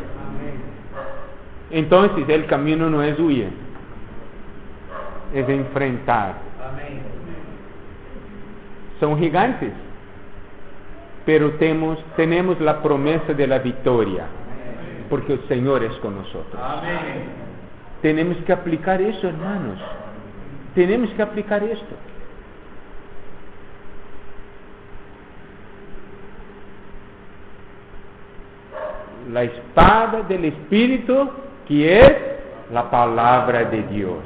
Entonces el camino no es huir, es enfrentar. Son gigantes, pero tenemos la promesa de la victoria, porque el Señor es con nosotros. Amén. Tenemos que aplicar eso, hermanos. Tenemos que aplicar esto. La espada del Espíritu, que es la palabra de Dios.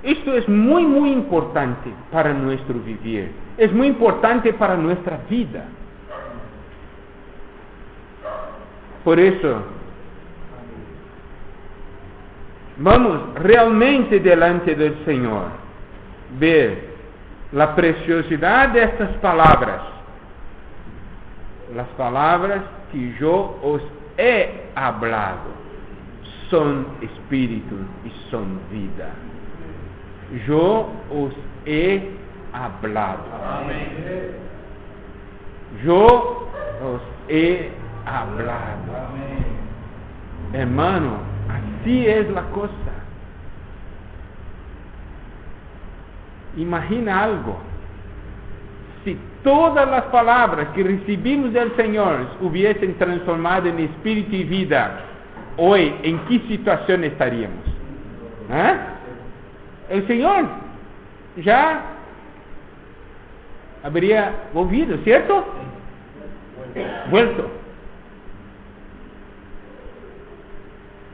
Esto es muy importante para nuestro vivir. Es muy importante para nuestra vida. Por eso, vamos realmente delante del Señor, ver la preciosidad de estas palabras. Las palabras que yo os he hablado son espíritu y son vida. Yo os he hablado. Amén. Yo os he hablado. Amén. Hermano, así es la cosa. Imagina algo. Si todas las palabras que recibimos del Señor hubiesen transformado en espíritu y vida, hoy, ¿en qué situación estaríamos? ¿Ah? El Señor ya habría volvido, ¿cierto? Vuelto.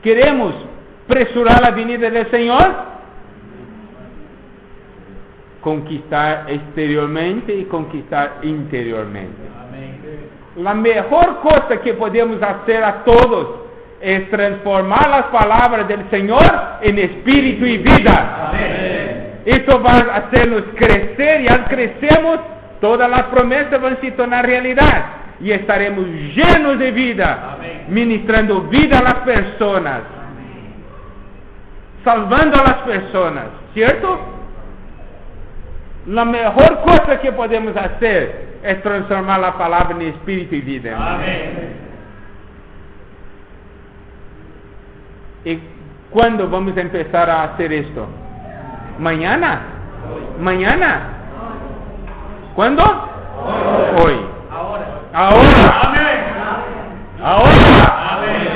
¿Queremos apresurar la venida del Señor? Conquistar exteriormente y conquistar interiormente. Amén. La mejor cosa que podemos hacer a todos es transformar las palabras del Señor en espíritu y vida. Amén. Esto va a hacernos crecer, y al crecemos, todas las promesas van a se tornar realidad y estaremos llenos de vida. Amén. Ministrando vida a las personas, salvando a las personas, ¿cierto? La mejor cosa que podemos hacer es transformar la palabra en espíritu y vida. Amén. ¿Y cuándo vamos a empezar a hacer esto? ¿Mañana? ¿Mañana? ¿Cuándo? Hoy. Ahora. Amén. Ahora. Amén.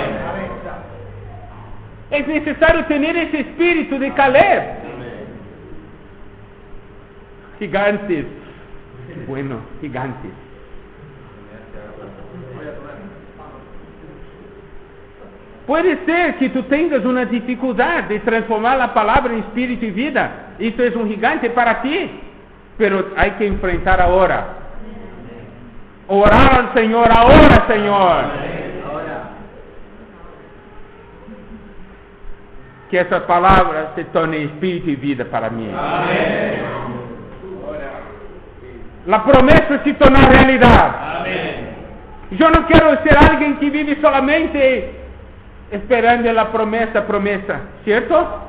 Es necesario tener ese espíritu de Caleb. Gigantes bueno, gigante. Puede ser que tú tengas una dificultad de transformar la palabra en espíritu y vida. Esto es un gigante para ti, pero hay que enfrentar ahora. Orar al Señor ahora, Señor. Que esa palabra se torne espíritu y vida para mí. Amén. La promesa se torna realidad. Amén. Yo no quiero ser alguien que vive solamente esperando la promesa, ¿cierto?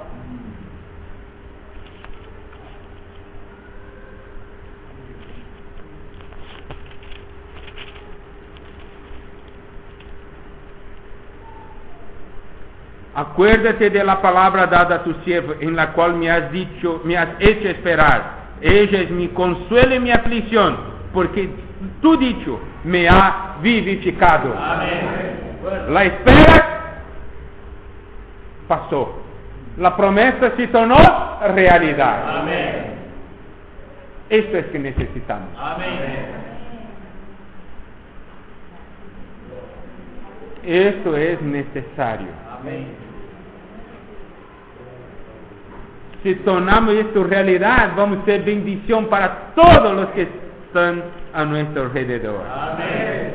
Acuérdate de la palabra dada a tu siervo, en la cual me has hecho esperar. Ella es mi consuelo y mi aflicción, porque tu dicho me ha vivificado. Amén. La espera pasó. La promesa se tornó realidad. Amén. Esto es que necesitamos. Amén. Esto es necesario. Amén. Si tornamos esto realidad, vamos a ser bendición para todos los que están a nuestro alrededor. Amén.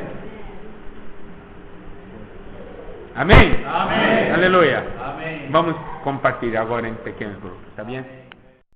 Amén. Amén. Aleluya. Amén. Vamos a compartir ahora en pequeños grupos. ¿Está bien?